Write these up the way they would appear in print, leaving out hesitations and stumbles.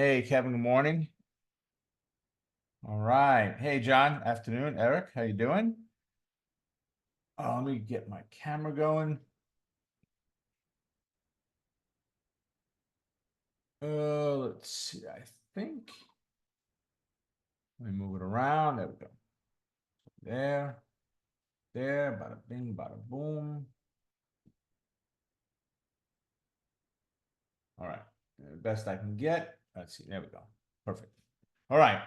Hey, Kevin, good morning. All right. Hey, John, afternoon. Eric, how you doing? Let me get my camera going. Let's see. I think. Let me move it around. There we go. There, bada bing, bada boom. All right. Best I can get. Let's see. There we go. Perfect. All right.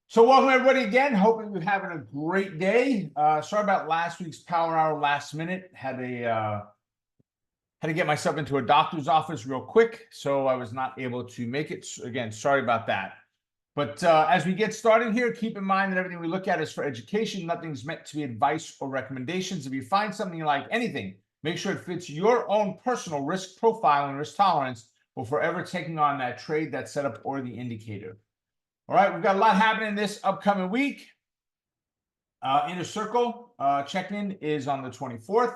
So welcome everybody again. Hoping you're having a great day. Sorry about last week's Power Hour last minute. Had to get myself into a doctor's office real quick, so I was not able to make it. Again, sorry about that. But as we get started here, keep in mind that everything we look at is for education. Nothing's meant to be advice or recommendations. If you find something you like, anything, make sure it fits your own personal risk profile and risk tolerance before ever taking on that trade, that setup, or the indicator. All right, we've got a lot happening this upcoming week. Inner Circle check-in is on the 24th.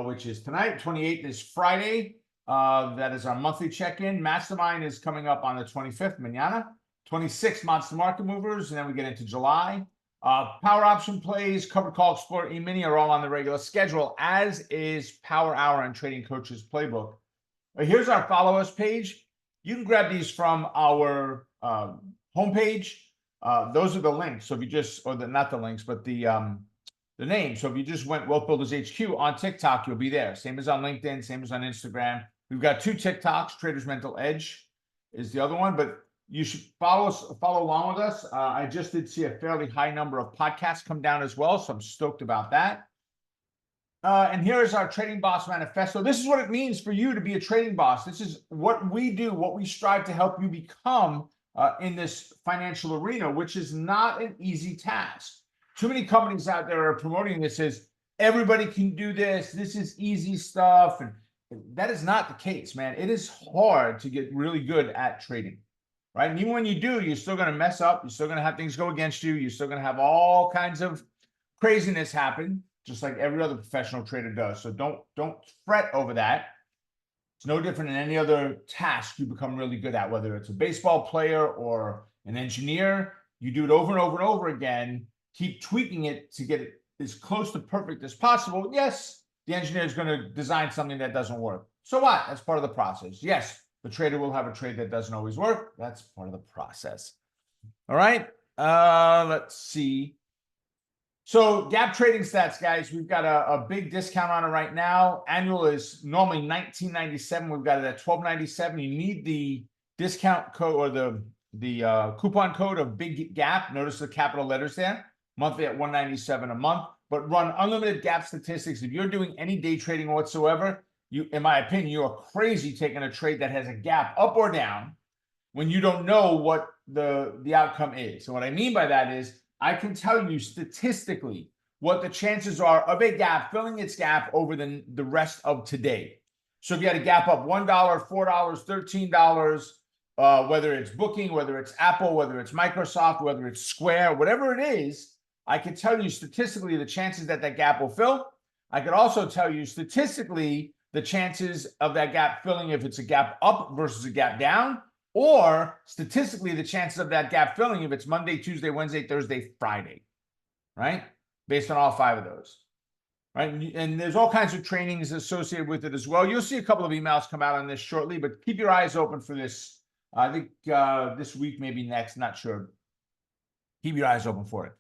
Which is tonight. 28th is Friday. That is our monthly check-in. Mastermind is coming up on the 25th, mañana. 26th, Monster Market Movers, and then we get into July. Power Option Plays, Covered Call Explorer, E-Mini are all on the regular schedule, as is Power Hour and Trading Coaches Playbook. Here's our Follow Us page. You can grab these from our homepage. Those are the links. So if you just, or not the links, but the name. So if you just went Wealth Builders HQ on TikTok, you'll be there. Same as on LinkedIn, same as on Instagram. We've got 2 TikToks. Traders Mental Edge is the other one, but you should follow along with us. I just did see a fairly high number of podcasts come down as well, so I'm stoked about that. And here is our Trading Boss Manifesto. This is what it means for you to be a trading boss. This is what we do, what we strive to help you become in this financial arena, which is not an easy task. Too many companies out there are promoting this as everybody can do this. This is easy stuff. And that is not the case, man. It is hard to get really good at trading, right? And even when you do, you're still going to mess up. You're still going to have things go against you. You're still going to have all kinds of craziness happen, just like every other professional trader does. So don't fret over that. It's no different than any other task you become really good at, whether it's a baseball player or an engineer. You do it over and over and over again. Keep tweaking it to get it as close to perfect as possible. Yes, the engineer is going to design something that doesn't work. So what? That's part of the process. Yes, the trader will have a trade that doesn't always work. That's part of the process. All right. Let's see. So gap trading stats, guys. We've got a big discount on it right now. Annual is normally $19.97. We've got it at $12.97. You need the discount code or the coupon code of Big Gap. Notice the capital letters there. Monthly at $197 a month, but run unlimited gap statistics. If you're doing any day trading whatsoever, you, in my opinion, you are crazy taking a trade that has a gap up or down when you don't know what the outcome is. So what I mean by that is I can tell you statistically what the chances are of a gap filling its gap over the rest of today. So if you had a gap up $1, $4, $13, whether it's Booking, whether it's Apple, whether it's Microsoft, whether it's Square, whatever it is, I can tell you statistically the chances that that gap will fill. I could also tell you statistically the chances of that gap filling if it's a gap up versus a gap down, or statistically the chances of that gap filling if it's Monday, Tuesday, Wednesday, Thursday, Friday, right? Based on all 5 of those, right? And there's all kinds of trainings associated with it as well. You'll see a couple of emails come out on this shortly, but keep your eyes open for this. I think this week, maybe next, not sure. Keep your eyes open for it.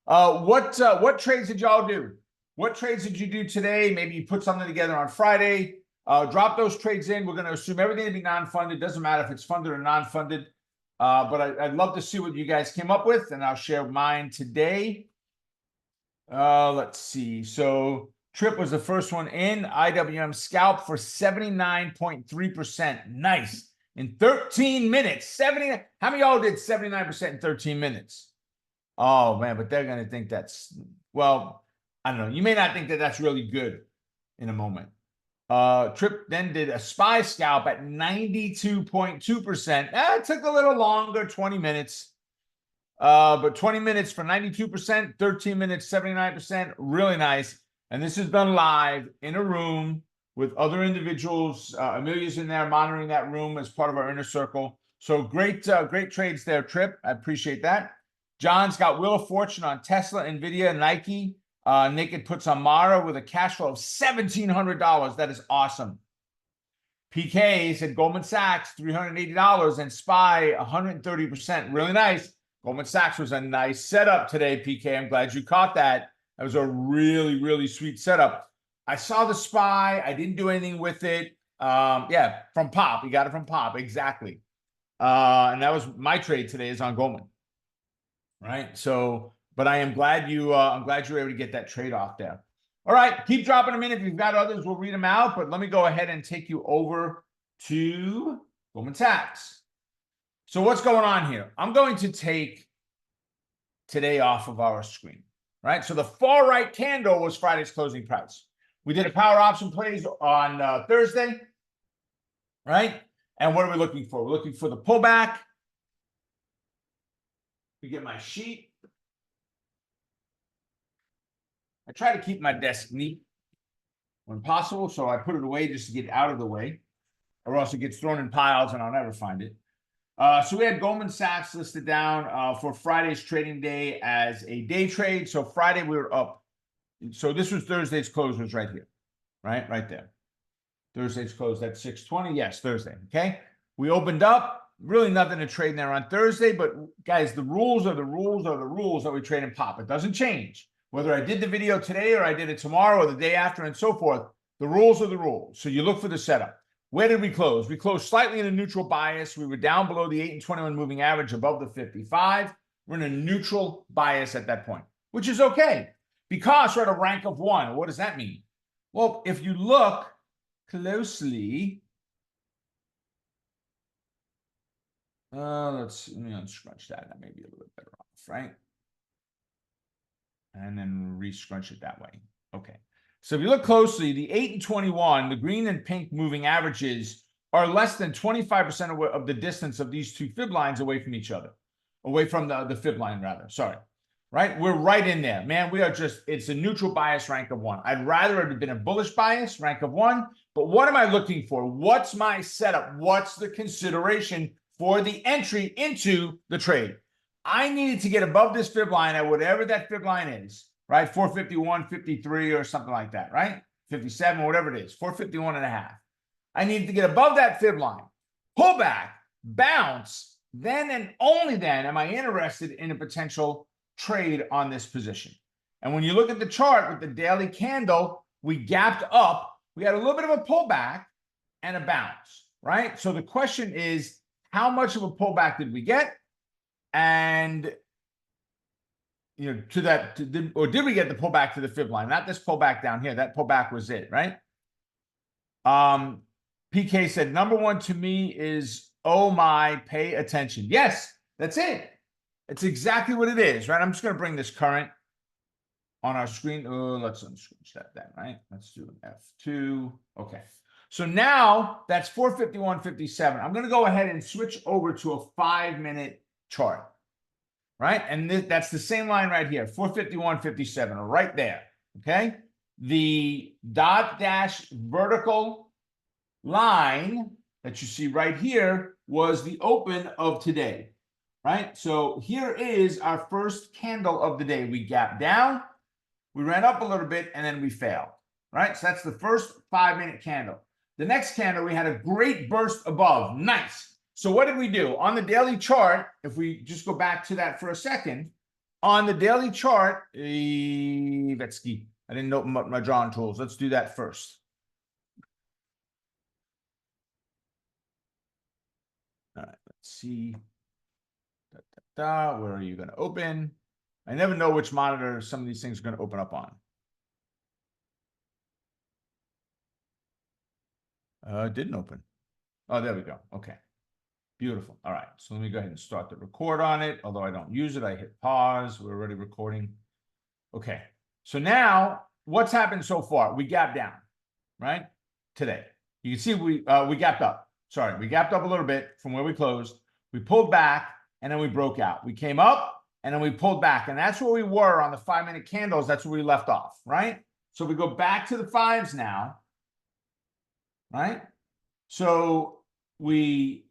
What trades did y'all do? What trades did you do today? Maybe you put something together on Friday. Drop those trades in. We're going to assume everything to be non-funded. Doesn't matter if it's funded or non-funded. But I'd love to see what you guys came up with, and I'll share mine today. Let's see. So Trip was the first one in. IWM scalp for 79.3%. Nice. In 13 minutes. 70. How many of y'all did 79% in 13 minutes? Oh, man, but they're going to think that's, well, I don't know. You may not think that that's really good in a moment. Trip then did a SPY scalp at 92.2%. It took a little longer, 20 minutes. But 20 minutes for 92%, 13 minutes, 79%. Really nice. And this is done live in a room with other individuals. Amelia's in there monitoring that room as part of our inner circle. So great, great trades there, Trip. I appreciate that. John's got Wheel of Fortune on Tesla, Nvidia, Nike. Naked puts on Mara with a cash flow of $1,700. That is awesome. PK said Goldman Sachs, $380, and SPY, 130%. Really nice. Goldman Sachs was a nice setup today, PK. I'm glad you caught that. That was a really, really sweet setup. I saw the SPY. I didn't do anything with it. Yeah, from Pop. You got it from Pop. Exactly. And that was my trade today is on Goldman. Right. So, but I am glad I'm glad you were able to get that trade off there. All right, keep dropping them in. If you've got others, we'll read them out. But let me go ahead and take you over to Goldman Sachs. So what's going on here? I'm going to take today off of our screen, right? So the far right candle was Friday's closing price. We did a power option plays on Thursday, right? And what are we looking for? We're looking for the pullback. We get my sheet. I try to keep my desk neat when possible, so I put it away just to get it out of the way, or else it gets thrown in piles and I'll never find it. So we had Goldman Sachs listed down for Friday's trading day as a day trade. So Friday we were up. So this was Thursday's close was right here, right there. Thursday's close at 6:20. Yes, Thursday. Okay. We opened up. Really nothing to trade there on Thursday, but guys, the rules are the rules are the rules that we trade in Pop. It doesn't change. Whether I did the video today or I did it tomorrow or the day after and so forth, the rules are the rules. So you look for the setup. Where did we close? We closed slightly in a neutral bias. We were down below the 8 and 21 moving average, above the 55. We're in a neutral bias at that point, which is okay because we're at a rank of 1. What does that mean? Well, if you look closely, let me unscrunch that. That may be a little bit better off, right? And then re-scrunch it that way. Okay. So if you look closely, the 8 and 21, the green and pink moving averages are less than 25% of the distance of these two fib lines away from each other. Away from the fib line, rather. Sorry. Right? We're right in there. Man, we are just, it's a neutral bias rank of 1. I'd rather it have been a bullish bias rank of 1. But what am I looking for? What's my setup? What's the consideration for the entry into the trade? I needed to get above this fib line at whatever that fib line is, right? 451, 53 or something like that, right? 57, whatever it is, 451 and a half. I needed to get above that fib line, pull back, bounce, then and only then am I interested in a potential trade on this position. And when you look at the chart with the daily candle, we gapped up. We had a little bit of a pullback and a bounce, right? So the question is, how much of a pullback did we get? And, you know, or did we get the pullback to the fib line? Not this pullback down here. That pullback was it, right? PK said, number one to me is, oh my, pay attention. Yes, that's it. It's exactly what it is, right? I'm just going to bring this current on our screen. Oh, let's unscrunch that then, right? Let's do an F2. Okay. So now that's 451.57. I'm going to go ahead and switch over to a 5-minute chart, right? And that's the same line right here, 451.57, right there, okay? The dot dash vertical line that you see right here was the open of today, right? So here is our first candle of the day. We gapped down, we ran up a little bit, and then we failed, right? So that's the first 5-minute candle. The next candle, we had a great burst above. Nice. So what did we do? On the daily chart, if we just go back to that for a second, on the daily chart, Vetsky, I didn't open up my drawing tools. Let's do that first. All right, let's see. Where are you going to open? I never know which monitor some of these things are going to open up on. It didn't open. Oh, there we go. Okay. Beautiful. All right. So let me go ahead and start the record on it. Although I don't use it, I hit pause. We're already recording. Okay. So now what's happened so far? We gapped down, right? Today. You can see we gapped up. Sorry, we gapped up a little bit from where we closed. We pulled back and then we broke out. We came up and then we pulled back. And that's where we were on the 5-minute candles. That's where we left off, right? So we go back to the 5s now, right? So we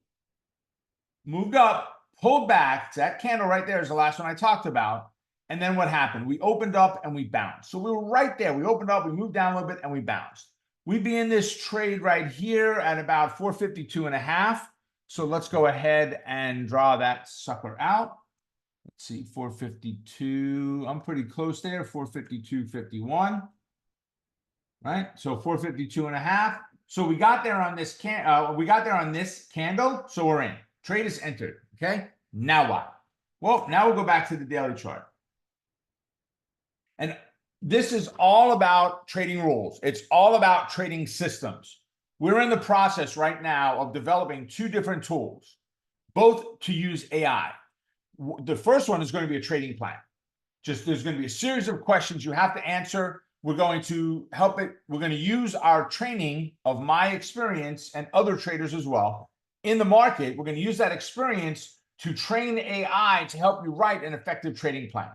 moved up, pulled back. That candle right there is the last one I talked about. And then what happened? We opened up and we bounced. So we were right there. We opened up, we moved down a little bit, and we bounced. We'd be in this trade right here at about 452.5. So let's go ahead and draw that sucker out. Let's see, 452. I'm pretty close there, 452.51. Right? So 452.5. So we got there on this candle. So we're in. Trade is entered. Okay. Now what? Well, now we'll go back to the daily chart. And this is all about trading rules. It's all about trading systems. We're in the process right now of developing two different tools, both to use AI. The first one is going to be a trading plan. There's going to be a series of questions you have to answer. We're going to help it. We're going to use our training of my experience and other traders as well in the market. We're going to use that experience to train AI to help you write an effective trading plan.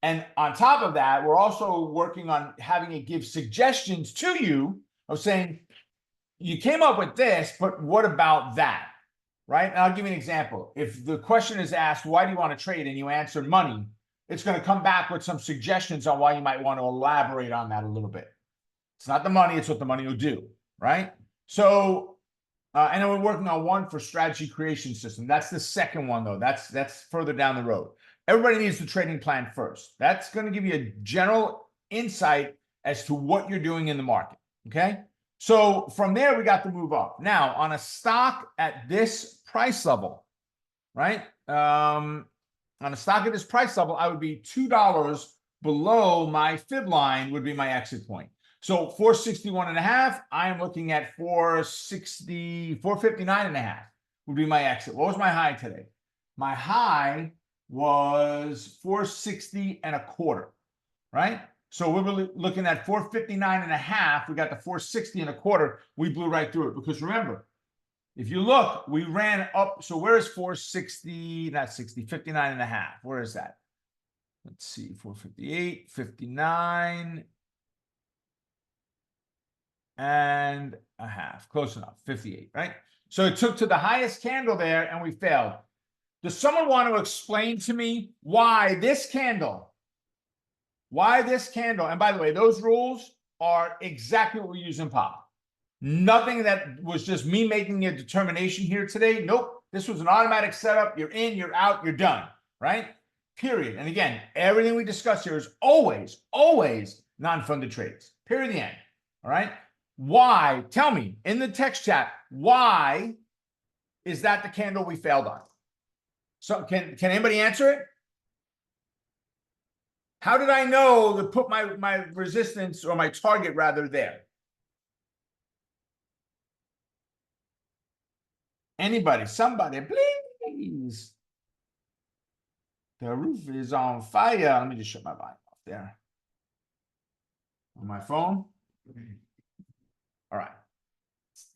And on top of that, we're also working on having it give suggestions to you of saying, you came up with this, but what about that? Right? And I'll give you an example. If the question is asked, why do you want to trade? And you answer money, it's going to come back with some suggestions on why you might want to elaborate on that a little bit. It's not the money, it's what the money will do. Right? So, and then we're working on one for strategy creation system. That's the second one, though. That's further down the road. Everybody needs the trading plan first. That's going to give you a general insight as to what you're doing in the market. Okay. So from there, we got to move up. Now, on a stock at this price level, right? On a stock at this price level, I would be $2 below my fib line would be my exit point. So 461.5, I am looking at 459.5 would be my exit. What was my high today? My high was 460.25, right? So we were looking at 459.5. We got the 460.25. We blew right through it because remember, if you look, we ran up. So where is 460? Not 60, 59.5. Where is that? Let's see, 458, 59.5. Close enough, 58, right? So it took to the highest candle there and we failed. Does someone want to explain to me why this candle? And by the way, those rules are exactly what we use in POP. Nothing that was just me making a determination here today. Nope. This was an automatic setup. You're in, you're out, you're done, right? Period. And again, everything we discuss here is always non-funded trades. Period. The end. All right. Why? Tell me in the text chat, why is that the candle we failed on? So can anybody answer it? How did I know to put my resistance or my target rather there? Anybody, somebody, please. The roof is on fire. Let me just shut my volume off there. On my phone. All right.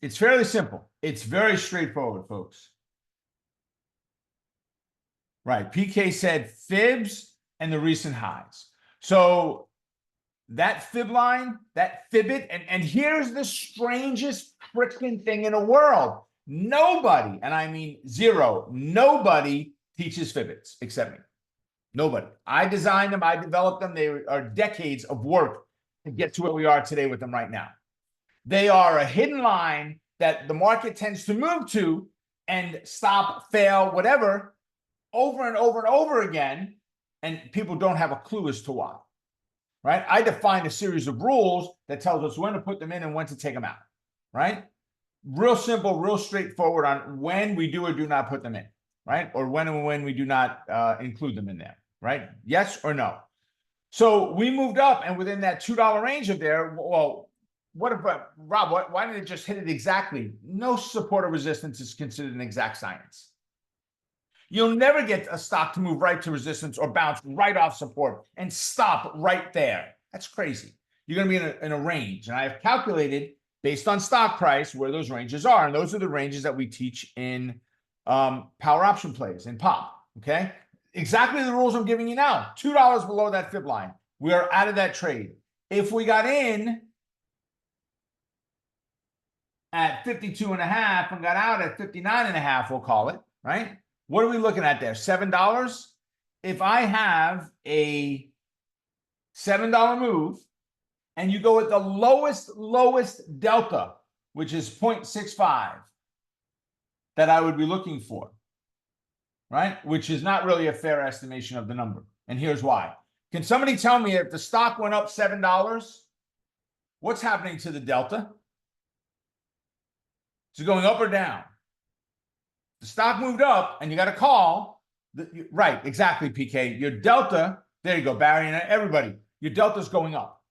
It's fairly simple. It's very straightforward, folks. Right. PK said fibs and the recent highs. So that fib line, that fibit, and here's the strangest freaking thing in the world. Nobody, and I mean zero, nobody teaches fibits except me. Nobody. I designed them. I developed them. They are decades of work to get to where we are today with them right now. They are a hidden line that the market tends to move to and stop, fail, whatever, over and over and over again, and people don't have a clue as to why, right? I defined a series of rules that tells us when to put them in and when to take them out, right? Real simple, real straightforward on when we do or do not put them in, right? Or when we do not include them in there, right? Yes or no? So we moved up, and within that $2 range of there, well, what if, Rob, why didn't it just hit it exactly? No support or resistance is considered an exact science. You'll never get a stock to move right to resistance or bounce right off support and stop right there. That's crazy. You're going to be in a range. And I've calculated based on stock price where those ranges are. And those are the ranges that we teach in power option plays in POP. Okay. Exactly the rules I'm giving you now. $2 below that fib line. We are out of that trade. If we got in at 52.5 and got out at 59.5, we'll call it. right? What are we looking at there? $7. If I have a $7 move and you go with the lowest delta, which is 0.65, that I would be looking for, right? Which is not really a fair estimation of the number. And here's why. Can somebody tell me if the stock went up $7, what's happening to the delta? Is it going up or down? The stock moved up and you got a call. Right, exactly, PK. Your delta, there you go, Barry and everybody. Your delta's going up,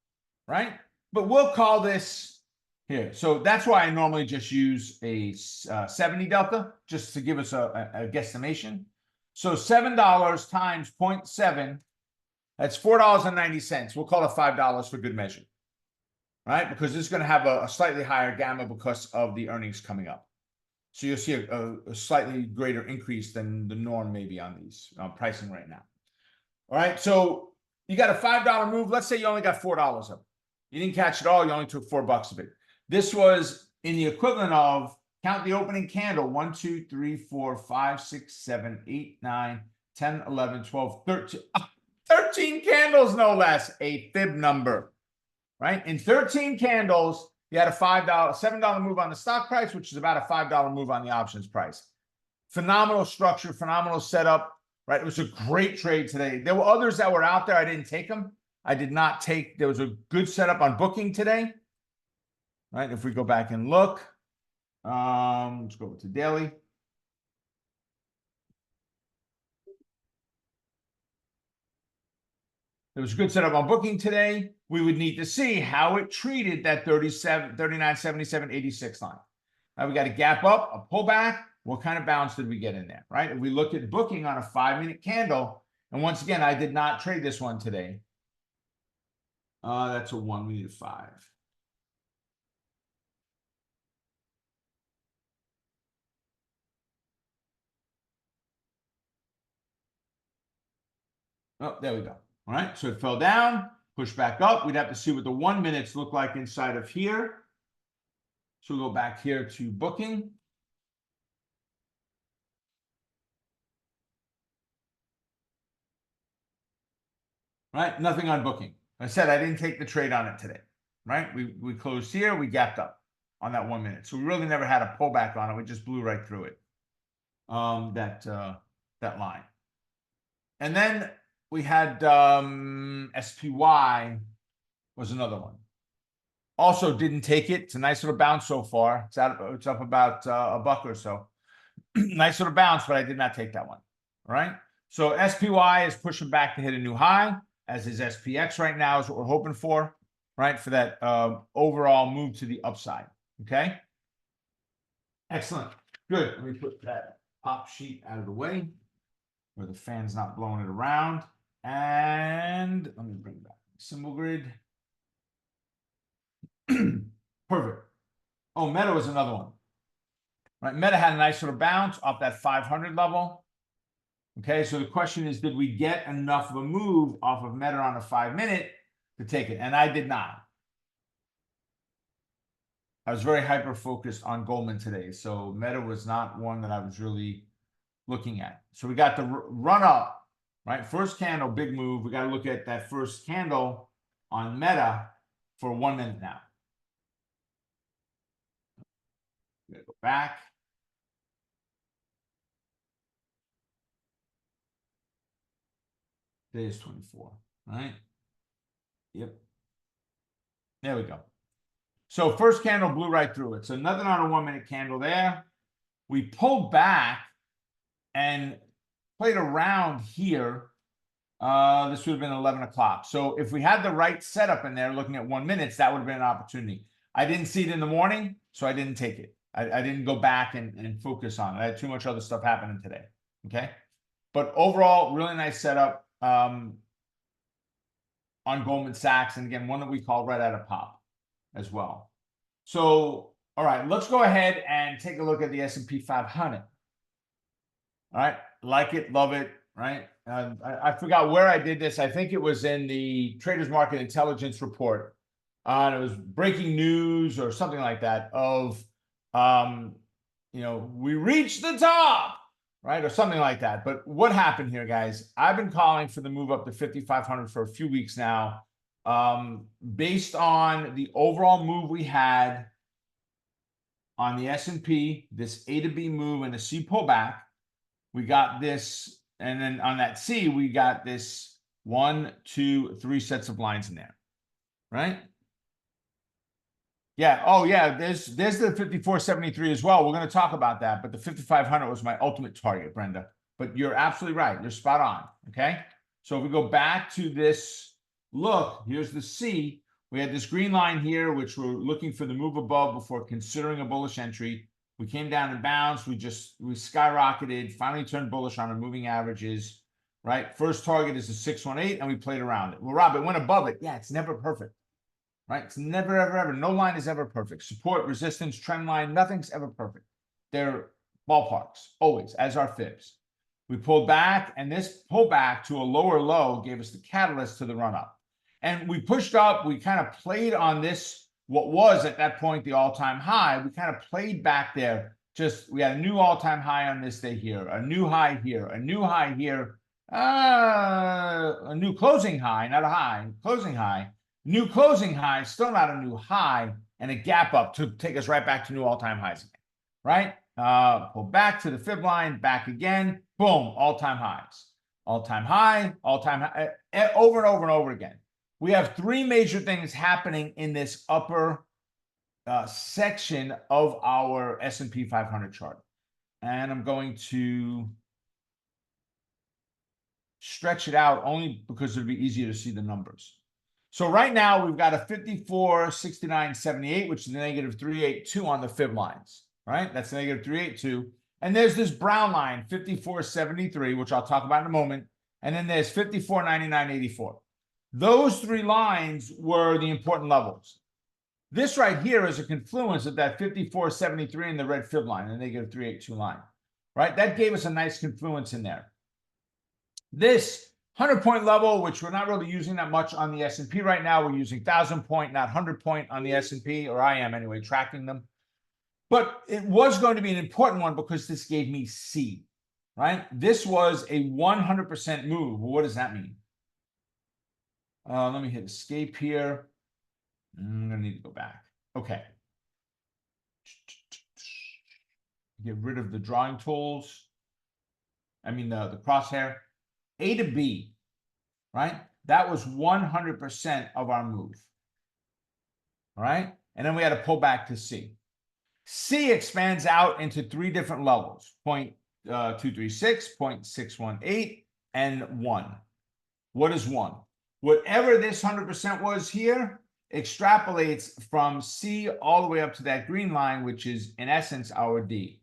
right? But we'll call this here. So that's why I normally just use a 70 delta, just to give us a guesstimation. So $7 times 0.7, that's $4.90. We'll call it $5 for good measure, right? Because this is going to have a slightly higher gamma because of the earnings coming up. So you'll see a slightly greater increase than the norm maybe on these pricing right now. All right, so you got a $5 move. Let's say you only got $4 of it. You didn't catch it all. You only took $4 of it. This was in the equivalent of, count the opening candle, 1, 2, 3, 4, 5, 6, 7, 8, 9, 10, 11, 12, 13. 13 candles, no less, a fib number, right? In 13 candles, you had a $7 move on the stock price, which is about a $5 move on the options price. Phenomenal structure, phenomenal setup, right? It was a great trade today. There were others that were out there. I didn't take them. I did not take, there was a good setup on booking today, right? If we go back and look, let's go over to daily. There was a good setup on booking today. We would need to see how it treated that 37, 39, 77, 86 line. Now we got a gap up, a pullback. What kind of bounce did we get in there, right? If we look at booking on a 5-minute candle, and once again, I did not trade this one today. That's a 1-minute 5. Oh, there we go. All right, so it fell down, pushed back up. We'd have to see what the 1 minutes look like inside of here. So we'll go back here to booking. Right, nothing on booking. I said I didn't take the trade on it today, right? We closed here, we gapped up on that 1 minute. So we really never had a pullback on it. We just blew right through it, that line. And then we had SPY was another one. Also didn't take it. It's a nice little bounce so far. It's up about a buck or so. Nice little bounce, but I did not take that one. All right. So SPY is pushing back to hit a new high, as is SPX right now, is what we're hoping for, right? For that overall move to the upside. Okay. Excellent. Good. Let me put that pop sheet out of the way where the fan's not blowing it around. And let me bring back the symbol grid. Perfect. Oh, Meta was another one. Right, Meta had a nice little bounce off that 500 level. Okay, so the question is, did we get enough of a move off of Meta on a 5-minute to take it? And I did not. I was very hyper-focused on Goldman today, so Meta was not one that I was really looking at. So we got the run up, right? First candle, big move. We got to look at that first candle on Meta for 1 minute now. We're going to go back. Today is 24, right? Yep. There we go. So first candle blew right through it. So nothing on a 1 minute candle there. We pulled back and played around here. This would have been 11 o'clock. So if we had the right setup in there looking at 1 minute, that would have been an opportunity. I didn't see it in the morning, so I didn't take it. I didn't go back and focus on it. I had too much other stuff happening today. Okay. But overall, really nice setup on Goldman Sachs. And again, one that we call right out of pop as well. So, all right, let's go ahead and take a look at the S&P 500. All right. Like it, love it. Right. I forgot where I did this. I think it was in the Traders Market Intelligence report. And it was breaking news or something like that of, we reached the top. right? Or something like that. But what happened here, guys? I've been calling for the move up to 5,500 for a few weeks now. Based on the overall move we had on the S&P, this A to B move and the C pullback, we got this, and then on that C, we got this 1, 2, 3 sets of lines in there, right? Yeah. Oh, yeah. There's the 5473 as well. We're going to talk about that, but the 5,500 was my ultimate target, Brenda. But you're absolutely right. You're spot on. Okay. So if we go back to this look, here's the C. We had this green line here, which we're looking for the move above before considering a bullish entry. We came down and bounced. We skyrocketed, finally turned bullish on our moving averages, right? First target is the 618, and we played around it. Well, Rob, it went above it. Yeah, it's never perfect. Right? It's never, ever, ever. No line is ever perfect. Support, resistance, trend line, nothing's ever perfect. They're ballparks, always, as are fibs. We pulled back, and this pullback to a lower low gave us the catalyst to the run up. And we pushed up. We kind of played on this, what was at that point the all-time high. We kind of played back there. Just, we had a new all-time high on this day here, a new high here, a new high here, a new closing high, not a high, closing high. New closing high, still not a new high, and a gap up to take us right back to new all-time highs again, right? Pull back to the fib line, back again, boom, all-time highs. All-time high, over and over and over again. We have 3 major things happening in this upper section of our S&P 500 chart. And I'm going to stretch it out only because it'll be easier to see the numbers. So right now we've got a 54.6978, which is a negative 382 on the fib lines, right? That's a negative 382. And there's this brown line, 54.73, which I'll talk about in a moment. And then there's 54.9984. Those 3 lines were the important levels. This right here is a confluence of that 54.73 and the red fib line, the negative 382 line, right? That gave us a nice confluence in there. This 100-point level, which we're not really using that much on the S&P right now. We're using 1,000-point, not 100-point on the S&P, or I am anyway, tracking them. But it was going to be an important one because this gave me C, right? This was a 100% move. Well, what does that mean? Let me hit escape here. I'm going to need to go back. Okay. Get rid of the drawing tools. I mean, the crosshair. A to B, right? That was 100% of our move. All right. And then we had to pull back to C. C expands out into 3 different levels, 0.236, 0.618, and 1. What is 1? Whatever this 100% was here extrapolates from C all the way up to that green line, which is in essence our D.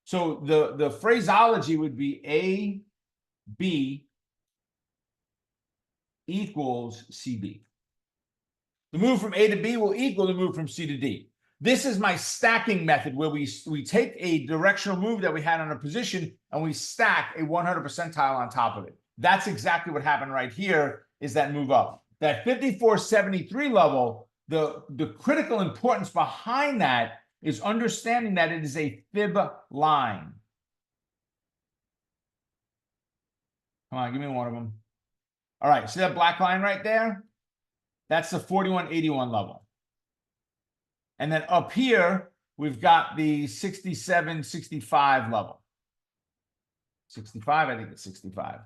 So the phraseology would be A, B equals CB. The move from A to B will equal the move from C to D. This is my stacking method where we take a directional move that we had on a position and we stack a 100 percentile on top of it. That's exactly what happened right here, is that move up. That 54.73 level, the critical importance behind that is understanding that it is a fib line. Come on, give me one of them. All right, see that black line right there? That's the 41.81 level. And then up here, we've got the 67.65 level. 65, I think it's 65.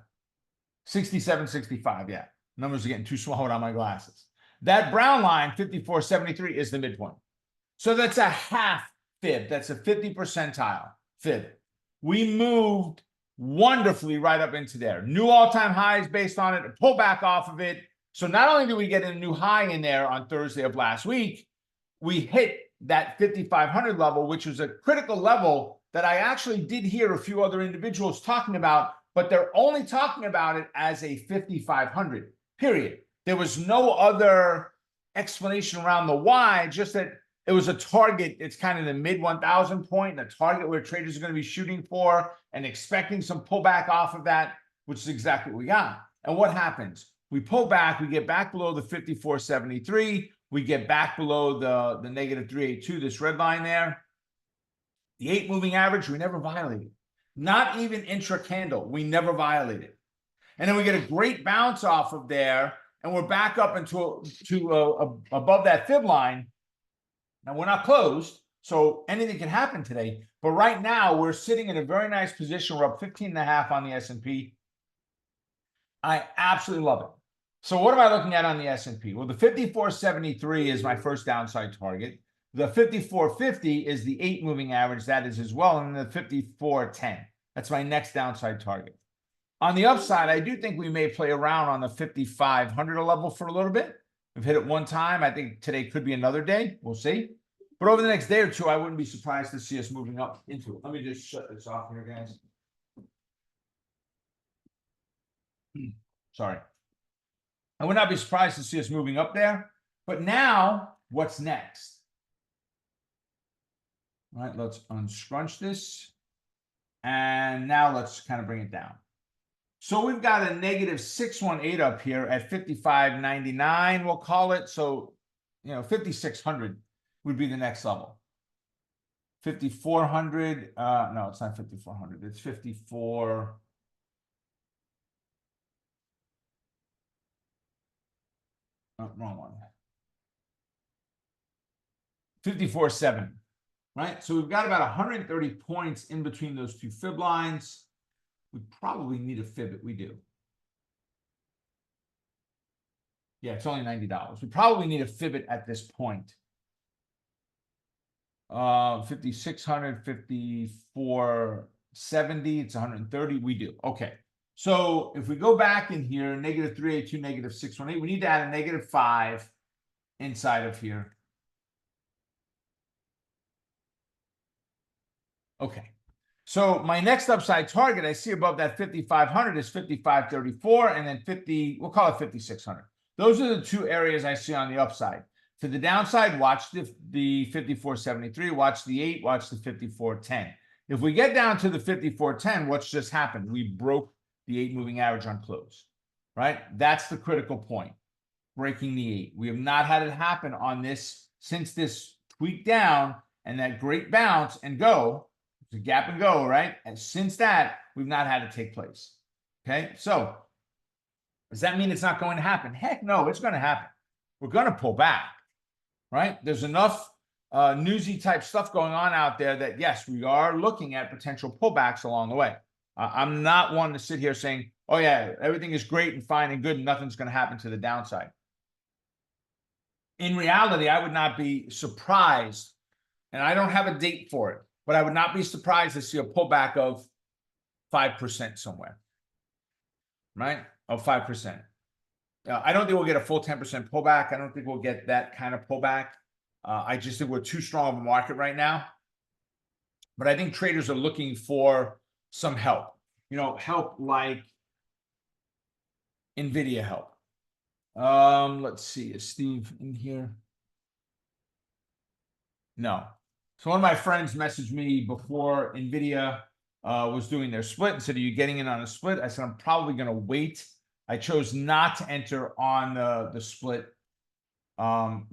67.65, yeah. Numbers are getting too small on my glasses. That brown line, 54.73, is the midpoint. So that's a half fib. That's a 50 percentile fib. We moved wonderfully right up into there. New all-time highs based on it, a pullback off of it. So not only did we get a new high in there on Thursday of last week, we hit that 5,500 level, which was a critical level that I actually did hear a few other individuals talking about, but they're only talking about it as a 5,500, period. There was no other explanation around the why, just that it was a target. It's kind of the mid 1,000 point, and a target where traders are going to be shooting for and expecting some pullback off of that, which is exactly what we got. And what happens? We pull back, we get back below the 54.73, we get back below the negative 382, this red line there. The 8 moving average, we never violated. Not even intra-candle. We never violated. And then we get a great bounce off of there, and we're back up into above that fib line. Now, we're not closed, so anything can happen today. But right now, we're sitting in a very nice position. We're up 15.5 on the S&P. I absolutely love it. So what am I looking at on the S&P? Well, the 5473 is my first downside target. The 5450 is the 8 moving average. That is as well. And the 5410. That's my next downside target. On the upside, I do think we may play around on the 5500 level for a little bit. We've hit it one time. I think today could be another day. We'll see. But over the next day or two, I wouldn't be surprised to see us moving up into it. Let me just shut this off here, guys. Sorry. I would not be surprised to see us moving up there. But now, what's next? All right, let's unscrunch this. And now let's kind of bring it down. So we've got a negative 618 up here at 55.99, we'll call it. So, 5,600 would be the next level. 5,400, no, it's not 5,400. It's 54. Oh, wrong one. 54.7, right? So we've got about 130 points in between those two fib lines. We probably need a fib it. We do. Yeah, it's only $90. We probably need a fib it at this point. 5,600, 54.70. It's 130. We do. Okay. So if we go back in here, negative 382, negative 618, we need to add a negative 5 inside of here. Okay. So my next upside target I see above that 5,500 is 5,534, and then 50, we'll call it 5,600. Those are the two areas I see on the upside. To the downside, watch the 54.73, watch the 8, watch the 54.10. If we get down to the 54.10, what's just happened? We broke the 8 moving average on close, right? That's the critical point, breaking the 8. We have not had it happen on this since this tweak down and that great bounce and go. It's a gap and go, right? And since that, we've not had it take place. Okay, so does that mean it's not going to happen? Heck no, it's going to happen. We're going to pull back, right? There's enough newsy type stuff going on out there that, yes, we are looking at potential pullbacks along the way. I'm not one to sit here saying, oh, yeah, everything is great and fine and good and nothing's going to happen to the downside. In reality, I would not be surprised, and I don't have a date for it, but I would not be surprised to see a pullback of 5% somewhere, right? Of 5%. I don't think we'll get a full 10% pullback. I don't think we'll get that kind of pullback. I just think we're too strong of a market right now. But I think traders are looking for some help, help like NVIDIA help. Let's see, is Steve in here? No. So one of my friends messaged me before NVIDIA was doing their split and said, are you getting in on a split? I said, I'm probably going to wait. I chose not to enter on the split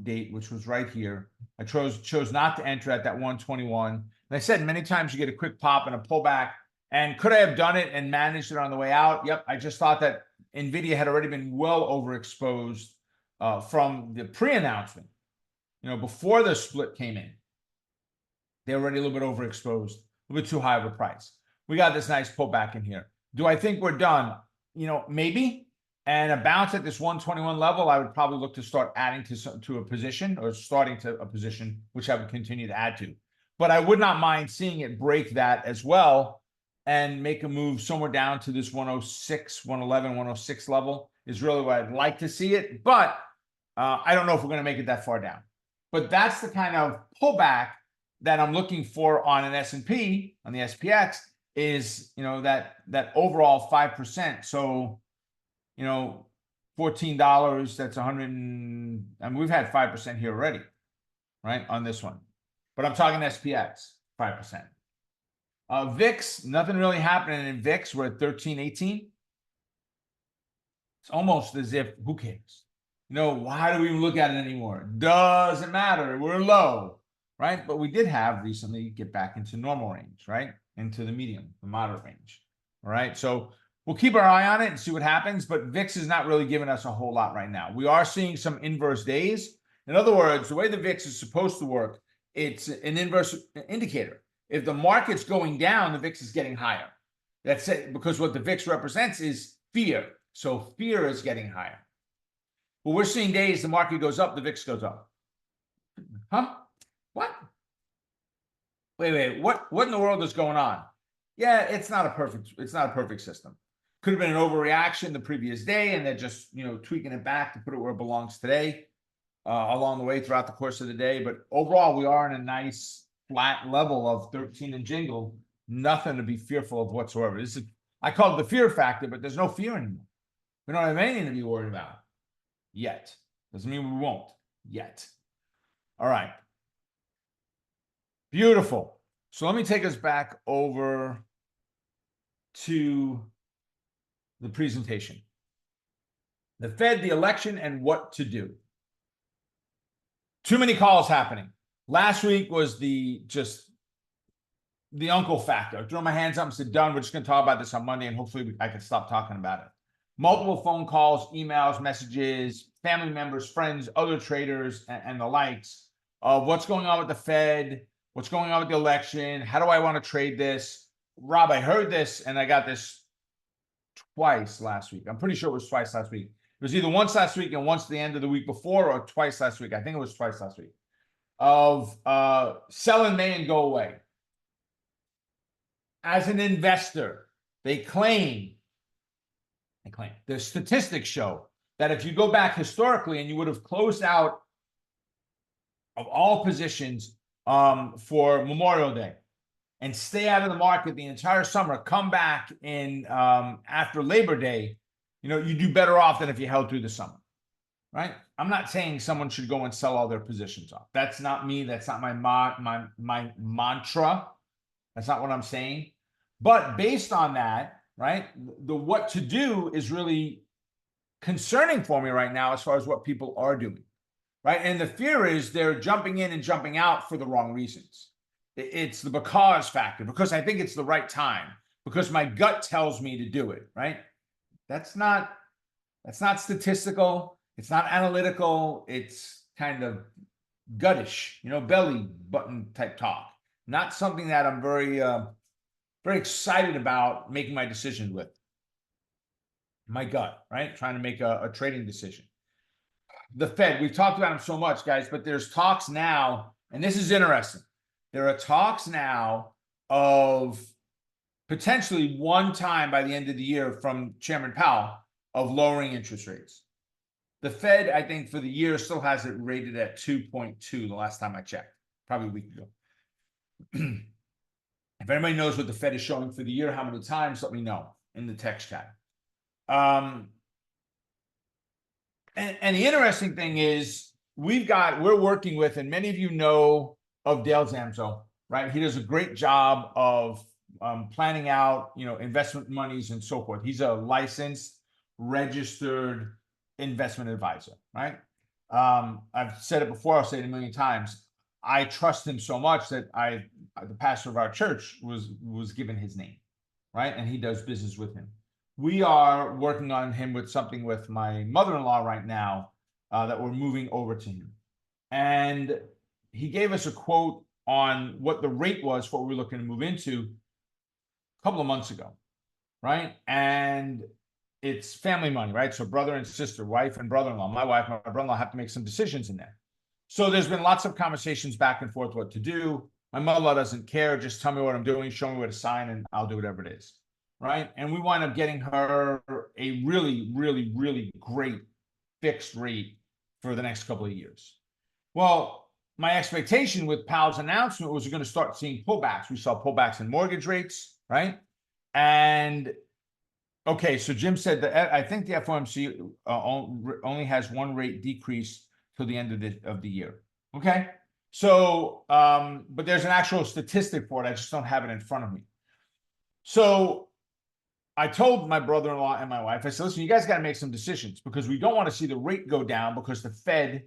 date, which was right here. I chose not to enter at that 121. And I said many times you get a quick pop and a pullback. And could I have done it and managed it on the way out? Yep. I just thought that NVIDIA had already been well overexposed from the pre-announcement. Before the split came in, they were already a little bit overexposed, a little bit too high of a price. We got this nice pullback in here. Do I think we're done? Maybe. And a bounce at this 121 level, I would probably look to start adding to a position or starting to a position, which I would continue to add to. But I would not mind seeing it break that as well and make a move somewhere down to this 106, 111, 106 level is really what I'd like to see it. But I don't know if we're going to make it that far down. But that's the kind of pullback that I'm looking for on an S&P, on the SPX, is, that overall 5%. So, $14, that's 100, we've had 5% here already, right, on this one. But I'm talking SPX, 5%. VIX, nothing really happening in VIX. We're at 13, 18. It's almost as if, who cares? Why do we even look at it anymore? Doesn't matter. We're low, right? But we did have recently get back into normal range, right? into the medium, the moderate range. All right. So we'll keep our eye on it and see what happens. But VIX is not really giving us a whole lot right now. We are seeing some inverse days. In other words, the way the VIX is supposed to work, it's an inverse indicator. If the market's going down, the VIX is getting higher. That's it, because what the VIX represents is fear. So fear is getting higher. Well, we're seeing days the market goes up, the VIX goes up. Huh? What? Wait. What in the world is going on? Yeah, it's not a perfect system. Could have been an overreaction the previous day, and they're just tweaking it back to put it where it belongs today, along the way throughout the course of the day. But overall, we are in a nice flat level of 13 and jingle. Nothing to be fearful of whatsoever. I call it the fear factor, but there's no fear anymore. We don't have anything to be worried about yet. Doesn't mean we won't yet. All right. Beautiful. So let me take us back over to the presentation. The Fed, the election, and what to do. Too many calls happening. Last week was the uncle factor. I threw my hands up and said, done. We're just going to talk about this on Monday, and hopefully I can stop talking about it. Multiple phone calls, emails, messages, family members, friends, other traders, and the likes of what's going on with the Fed, what's going on with the election, how do I want to trade this? Rob, I heard this, and I got this twice last week. I'm pretty sure it was twice last week. It was either once last week and once the end of the week before, or twice last week. I think it was twice last week. Of sell in May and go away. As an investor, they claim, the statistics show that if you go back historically and you would have closed out of all positions for Memorial Day and stay out of the market the entire summer, come back in after Labor Day, you do better off than if you held through the summer, right? I'm not saying someone should go and sell all their positions off. That's not me. That's not my mantra. That's not what I'm saying. But based on that, right, the what to do is really concerning for me right now as far as what people are doing, right? And the fear is they're jumping in and jumping out for the wrong reasons. It's the because factor, because I think it's the right time, because my gut tells me to do it, right? That's not statistical. It's not analytical. It's kind of guttish, belly button type talk. Not something that I'm very excited about making my decisions with. My gut, right? Trying to make a trading decision. The Fed, we've talked about them so much, guys, but there's talks now, and this is interesting. There are talks now of potentially one time by the end of the year from Chairman Powell of lowering interest rates. The Fed, I think, for the year still has it rated at 2.2 the last time I checked, probably a week ago. If anybody knows what the Fed is showing for the year, how many times, let me know in the text chat. And the interesting thing is we're working with, and many of you know of Dale Zamzo, right? He does a great job of planning out, investment monies and so forth. He's a licensed, registered investment advisor, right? I've said it before, I'll say it a million times. I trust him so much that the pastor of our church was given his name, right? And he does business with him. We are working on him with something with my mother-in-law right now that we're moving over to him. And he gave us a quote on what the rate was for what we're looking to move into a couple of months ago, right? And it's family money, right? So brother and sister, wife and brother-in-law. My wife, my brother-in-law have to make some decisions in there. So there's been lots of conversations back and forth what to do. My mother-in-law doesn't care. Just tell me what I'm doing, show me where to sign, and I'll do whatever it is, right? And we wind up getting her a really, really, really great fixed rate for the next couple of years. Well, my expectation with Powell's announcement was we're going to start seeing pullbacks. We saw pullbacks in mortgage rates, right? And okay, so Jim said that I think the FOMC only has one rate decrease till the end of the year. Okay, so but there's an actual statistic for it. I just don't have it in front of me. So I told my brother-in-law and my wife, I said, listen, you guys got to make some decisions because we don't want to see the rate go down because the Fed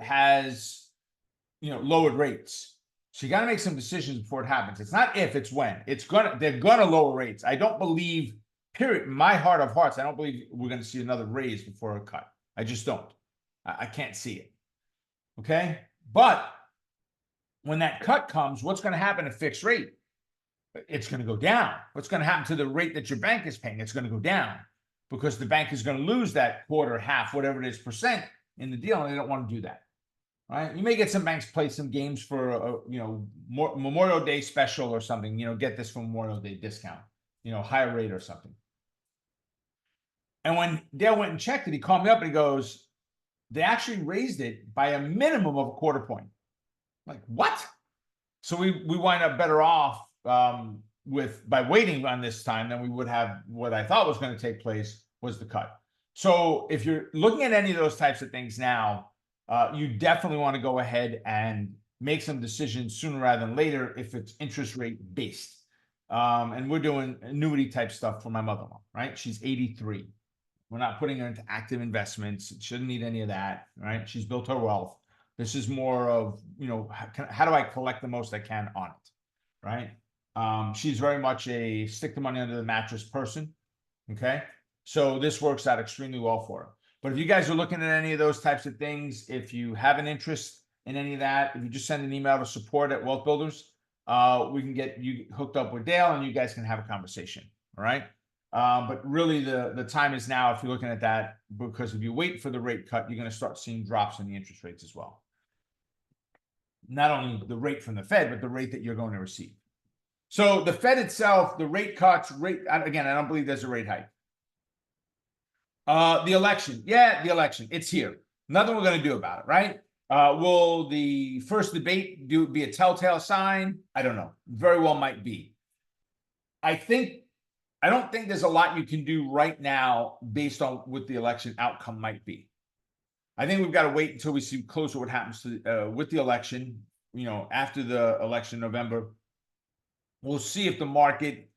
has lowered rates. So you got to make some decisions before it happens. It's not if, it's when. They're gonna lower rates. I don't believe, period, in my heart of hearts, I don't believe we're going to see another raise before a cut. I just don't. I can't see it. Okay. But when that cut comes, what's going to happen at fixed rate? It's going to go down. What's going to happen to the rate that your bank is paying? It's going to go down because the bank is going to lose that quarter, half, whatever it is, percent in the deal, and they don't want to do that. Right? You may get some banks play some games for Memorial Day special or something. Get this for Memorial Day discount. Higher rate or something. And when Dale went and checked it, he called me up and he goes, they actually raised it by a minimum of a quarter point. Like, what? So we wind up better off by waiting on this time than we would have. What I thought was going to take place was the cut. So if you're looking at any of those types of things now, you definitely want to go ahead and make some decisions sooner rather than later if it's interest rate based. And we're doing annuity type stuff for my mother-in-law, right? She's 83. We're not putting her into active investments. Shouldn't need any of that, right? She's built her wealth. This is more of, how do I collect the most I can on it, right? She's very much a stick the money under the mattress person, okay? So this works out extremely well for her. But if you guys are looking at any of those types of things, if you have an interest in any of that, if you just send an email to support@Wealth Builders, we can get you hooked up with Dale and you guys can have a conversation, all right? But really the time is now if you're looking at that, because if you wait for the rate cut, you're going to start seeing drops in the interest rates as well. Not only the rate from the Fed, but the rate that you're going to receive. So the Fed itself, the rate cuts, again, I don't believe there's a rate hike. The election, the election, it's here. Nothing we're going to do about it, right? Will the first debate be a telltale sign? I don't know. Very well might be. I don't think there's a lot you can do right now based on what the election outcome might be. I think we've got to wait until we see closer what happens to with the election. After the election in November, we'll see if the market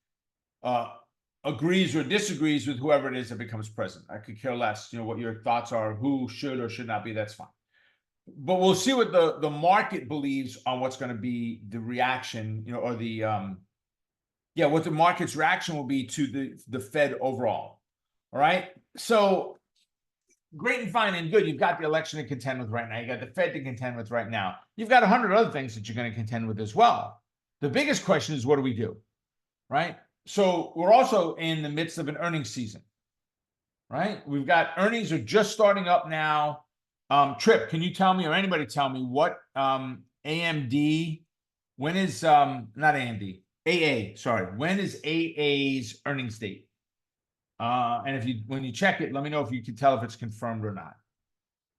agrees or disagrees with whoever it is that becomes president. I could care less. What your thoughts are, who should or should not be. That's fine. But we'll see what the market believes on what's going to be the reaction, or the what the market's reaction will be to the Fed overall. All right. So great and fine and good. You've got the election to contend with right now. You got the Fed to contend with right now. You've got 100 other things that you're going to contend with as well. The biggest question is, what do we do? Right. So we're also in the midst of an earnings season. Right. We've got earnings are just starting up now. Tripp, can you tell me, or anybody tell me, what AMD, when is not AMD, AA, sorry, when is AA's earnings date? And when you check it, let me know if you can tell if it's confirmed or not.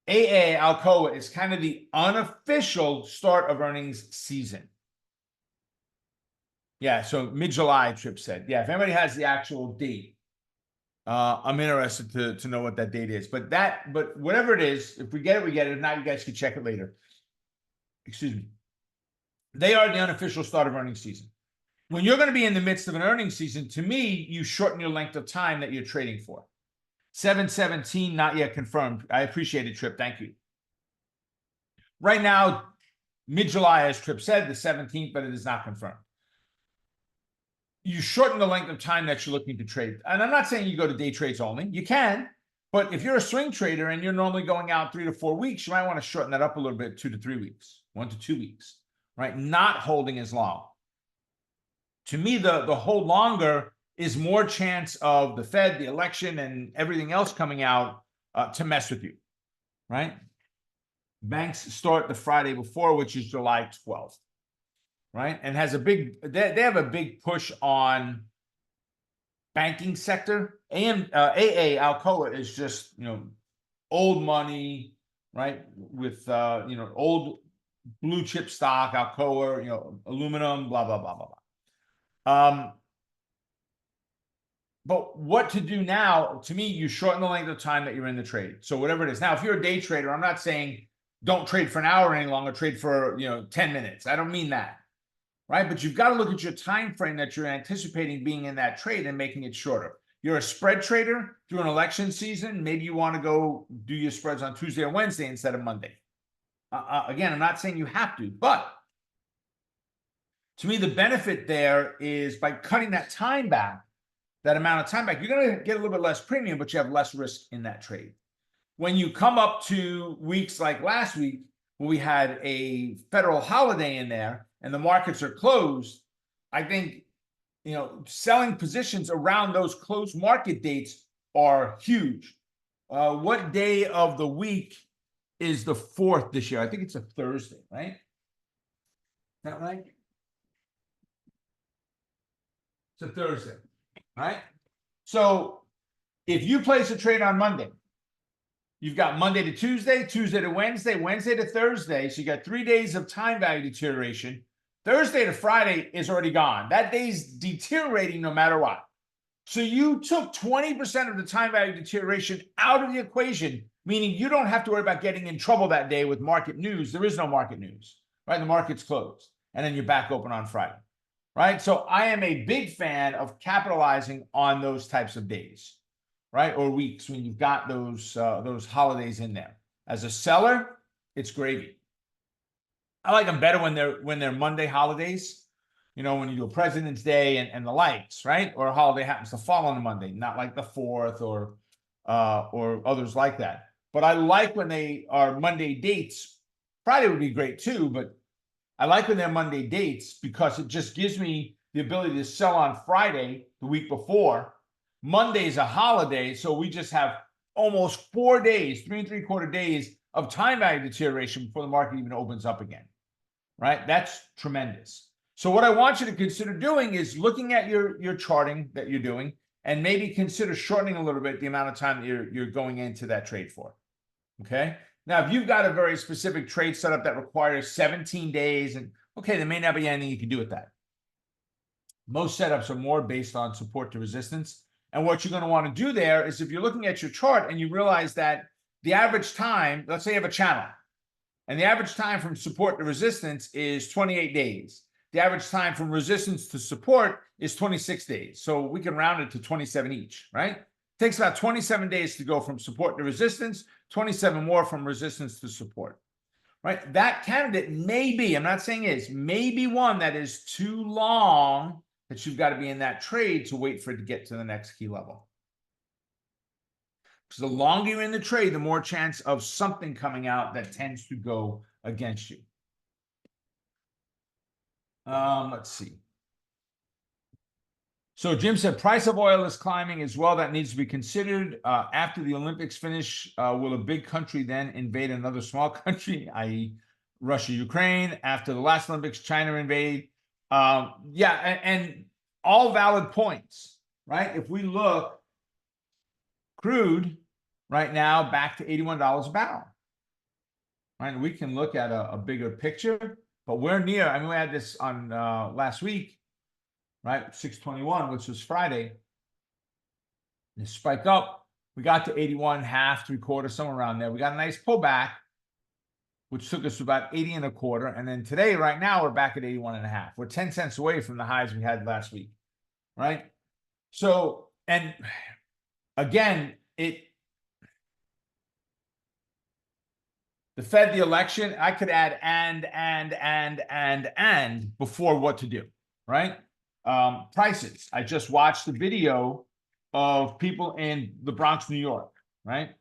AA, Alcoa, is kind of the unofficial start of earnings season. Yeah, so mid-July, Tripp said. Yeah, if anybody has the actual date, I'm interested to know what that date is. But whatever it is, if we get it, we get it. If not, you guys can check it later. Excuse me. They are the unofficial start of earnings season. When you're going to be in the midst of an earnings season, to me, you shorten your length of time that you're trading for. 7/17, not yet confirmed. I appreciate it, Tripp. Thank you. Right now, mid-July, as Tripp said, the 17th, but it is not confirmed. You shorten the length of time that you're looking to trade. And I'm not saying you go to day trades only. You can, but if you're a swing trader and you're normally going out 3 to 4 weeks, you might want to shorten that up a little bit, 2 to 3 weeks, 1 to 2 weeks, right? Not holding as long. To me, the hold longer is more chance of the Fed, the election, and everything else coming out to mess with you, right? Banks start the Friday before, which is July 12th. Right, and has they have a big push on banking sector. AA Alcoa is just old money, right? With old blue chip stock, Alcoa, aluminum, blah blah blah blah blah. But what to do now? To me, you shorten the length of time that you're in the trade. So whatever it is. Now, if you're a day trader, I'm not saying don't trade for an hour any longer. Trade for 10 minutes. I don't mean that. Right? But you've got to look at your time frame that you're anticipating being in that trade and making it shorter. You're a spread trader through an election season. Maybe you want to go do your spreads on Tuesday or Wednesday instead of Monday. Again, I'm not saying you have to, but To me, the benefit there is by cutting that time back, that amount of time back, you're going to get a little bit less premium, but you have less risk in that trade. When you come up to weeks like last week, where we had a federal holiday in there and the markets are closed, I think, selling positions around those closed market dates are huge. What day of the week is the 4th this year? I think it's a Thursday, right? Is that right? It's a Thursday, right? So if you place a trade on Monday, you've got Monday to Tuesday, Tuesday to Wednesday, Wednesday to Thursday. So you got 3 days of time value deterioration. Thursday to Friday is already gone. That day's deteriorating no matter what. So you took 20% of the time value deterioration out of the equation, meaning you don't have to worry about getting in trouble that day with market news. There is no market news, right? The market's closed, and then you're back open on Friday, right? So I am a big fan of capitalizing on those types of days, right? Or weeks when you've got those holidays in there. As a seller, it's gravy. I like them better when they're Monday holidays. When you do a President's Day and the likes, right? Or a holiday happens to fall on a Monday, not like the 4th or others like that. But I like when they are Monday dates. Friday would be great too, but I like when they're Monday dates because it just gives me the ability to sell on Friday the week before. Monday's a holiday, so we just have almost 4 days, 3 3/4 days of time value deterioration before the market even opens up again, right? That's tremendous. So what I want you to consider doing is looking at your charting that you're doing and maybe consider shortening a little bit the amount of time that you're going into that trade for, okay? Now, if you've got a very specific trade setup that requires 17 days, and okay, there may not be anything you can do with that. Most setups are more based on support to resistance. And what you're going to want to do there is if you're looking at your chart and you realize that the average time, let's say you have a channel, and the average time from support to resistance is 28 days. The average time from resistance to support is 26 days. So we can round it to 27 each, right? It takes about 27 days to go from support to resistance, 27 more from resistance to support, right? That candidate may be, I'm not saying is, may be one that is too long that you've got to be in that trade to wait for it to get to the next key level. Because the longer you're in the trade, the more chance of something coming out that tends to go against you. Let's see. So Jim said, price of oil is climbing as well. That needs to be considered. After the Olympics finish, will a big country then invade another small country, i.e. Russia, Ukraine? After the last Olympics, China invade. Yeah, and all valid points, right? If we look, crude right now back to $81 a barrel, right? We can look at a bigger picture, but we're near. I mean, we had this on last week, right? 621, which was Friday. The spike up, we got to 81, half, 3/4, somewhere around there. We got a nice pullback, which took us to about 80 1/4. And then today, right now, we're back at 81 1/2. We're 10 cents away from the highs we had last week, right? So, and again, the Fed, the election, I could add and before what to do, right? Prices. I just watched the video of people in the Bronx, New York, right?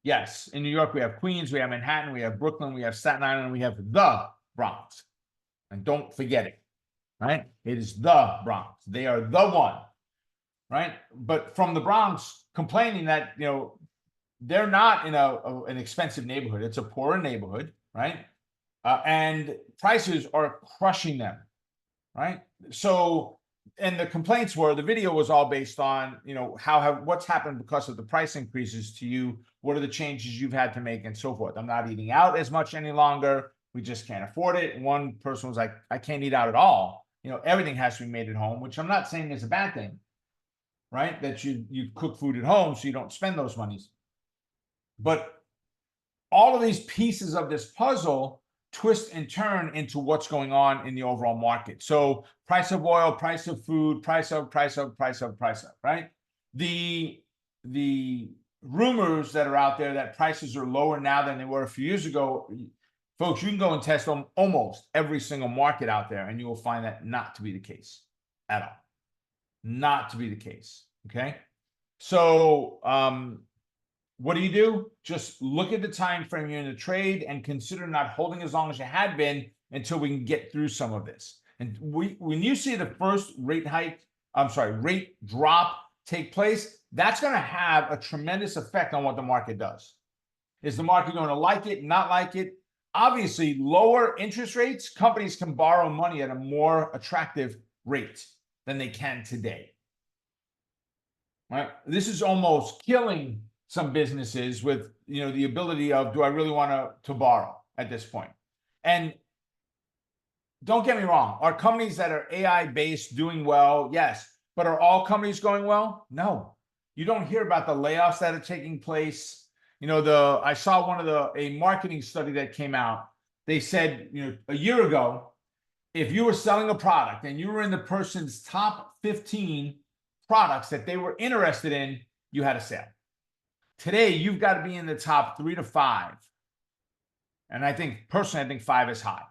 Yes, in New York, we have Queens, we have Manhattan, we have Brooklyn, we have Staten Island, we have the Bronx. And don't forget it, right? It is the Bronx. They are the one, right? But from the Bronx complaining that, they're not in an expensive neighborhood. It's a poorer neighborhood, right? And prices are crushing them, right? So, and the complaints were, the video was all based on, what's happened because of the price increases to you. What are the changes you've had to make and so forth? I'm not eating out as much any longer. We just can't afford it. One person was like, I can't eat out at all. Everything has to be made at home, which I'm not saying is a bad thing, right? That you cook food at home so you don't spend those monies. But all of these pieces of this puzzle twist and turn into what's going on in the overall market. So price of oil, price of food, price of, right? The rumors that are out there that prices are lower now than they were a few years ago, Folks, you can go and test on almost every single market out there, and you will find that not to be the case at all. Not to be the case. Okay. So what do? Just look at the time frame you're in the trade and consider not holding as long as you had been until we can get through some of this. And when you see the first rate drop take place, that's going to have a tremendous effect on what the market does. Is the market going to like it, not like it? Obviously, lower interest rates, companies can borrow money at a more attractive rate than they can today. Right? This is almost killing some businesses with, the ability of, do I really want to borrow at this point? And don't get me wrong, are companies that are AI based doing well? Yes. But are all companies going well? No. You don't hear about the layoffs that are taking place. I saw a marketing study that came out. They said, a year ago, if you were selling a product and you were in the person's top 15 products that they were interested in, you had a sale. Today, you've got to be in the top 3 to 5. And I think 5 is high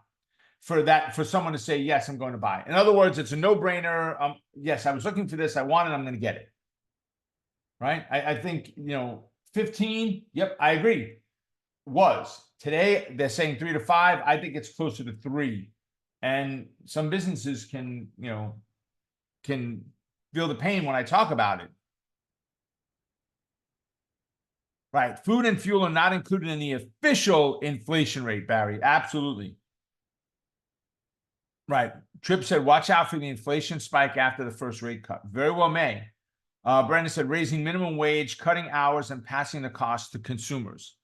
for someone to say, yes, I'm going to buy. In other words, it's a no-brainer. Yes, I was looking for this. I want it. I'm going to get it. Right? I think, 15. Yep, I agree. Today, they're saying 3 to 5. I think it's closer to 3. And some businesses can feel the pain when I talk about it. Right. Food and fuel are not included in the official inflation rate, Barry. Absolutely. Right. Tripp said, watch out for the inflation spike after the first rate cut. Very well may. Brandon said, raising minimum wage, cutting hours, and passing the cost to consumers.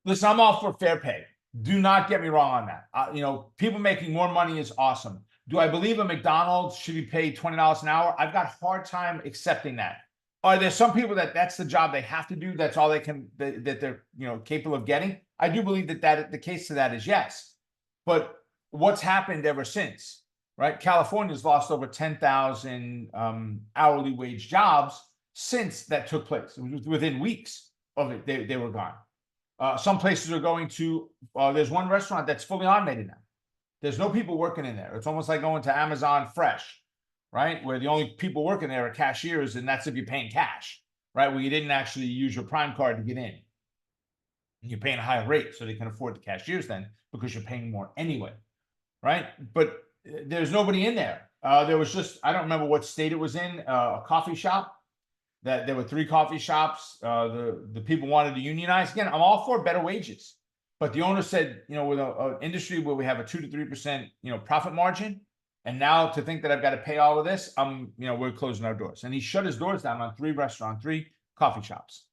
Listen, I'm all for fair pay. Do not get me wrong on that. People making more money is awesome. Do I believe a McDonald's should be paid $20 an hour? I've got a hard time accepting that. Are there some people that's the job they have to do? That's all they can, that they're, capable of getting? I do believe that the case to that is yes. But what's happened ever since, right? California's lost over 10,000 hourly wage jobs since that took place. Within weeks of it, they were gone. Some places are going to, there's one restaurant that's fully automated now. There's no people working in there. It's almost like going to Amazon Fresh, right? Where the only people working there are cashiers, and that's if you're paying cash, right? Where you didn't actually use your Prime card to get in. And you're paying a higher rate, so they can afford the cashiers then, because you're paying more anyway, right? But there's nobody in there. There was just, I don't remember what state it was in, a coffee shop. That there were 3 coffee shops. The people wanted to unionize. Again, I'm all for better wages. But the owner said, with an industry where we have a 2 to 3%, profit margin, and now to think that I've got to pay all of this, we're closing our doors. And he shut his doors down on 3 restaurants, 3 coffee shops,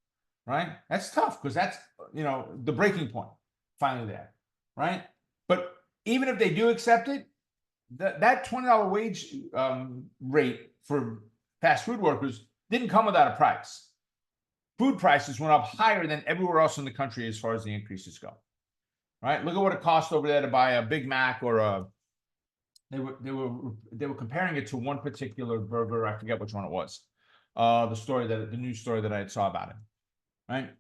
right? That's tough because that's, the breaking point finally there, right? But even if they do accept it, that $20 wage rate for fast food workers didn't come without a price. Food prices went up higher than everywhere else in the country as far as the increases go. Right? Look at what it cost over there to buy a Big Mac or they were comparing it to one particular burger. I forget which one it was. The news story that I saw about it. Right?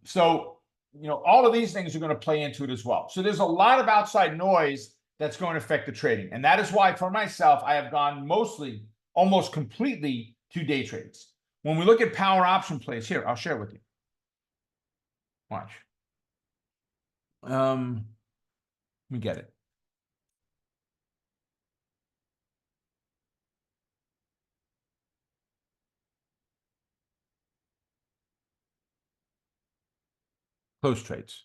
So all of these things are going to play into it as well. So there's a lot of outside noise that's going to affect the trading. And that is why for myself, I have gone almost completely to day trades. When we look at power option plays here, I'll share with you. Watch. Let me get it. Close trades.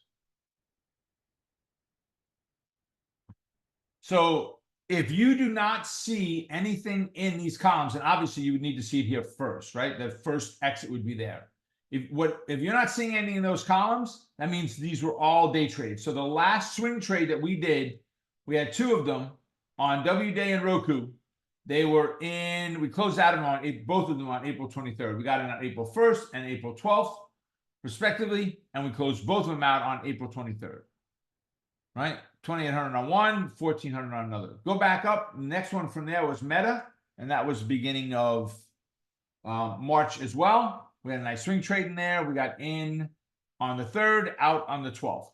So if you do not see anything in these columns, and obviously you would need to see it here first, right? The first exit would be there. If you're not seeing anything in those columns, that means these were all day trades. So the last swing trade that we did, we had 2 of them on WDay and Roku. We closed out on both of them on April 23rd. We got in on April 1st and April 12th, respectively, and we closed both of them out on April 23rd. Right? 2,800 on one, 1,400 on another. Go back up. The next one from there was Meta, and that was the beginning of March as well. We had a nice swing trade in there. We got in on the 3rd, out on the 12th.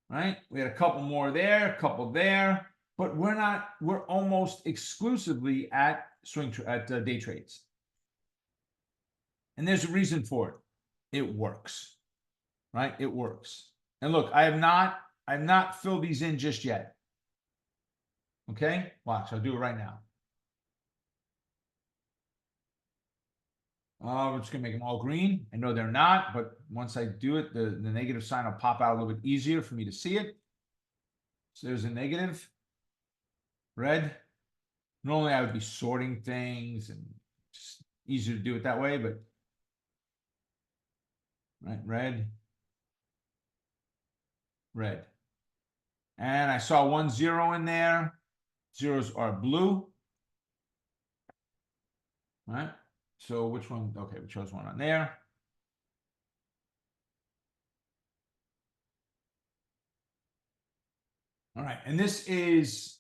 right? We had a couple more there, a couple there, but we're almost exclusively at day trades. And there's a reason for it. It works, right? It works. And look, I've not filled these in just yet. Okay, watch, I'll do it right now. We're just gonna make them all green. I know they're not, but once I do it, the negative sign will pop out a little bit easier for me to see it. So there's a negative, red. Normally I would be sorting things and just easier to do it that way, but right, red, red. And I saw 1 0 in there. Zeros are blue. All right. So which one? Okay, we chose one on there. All right, and this is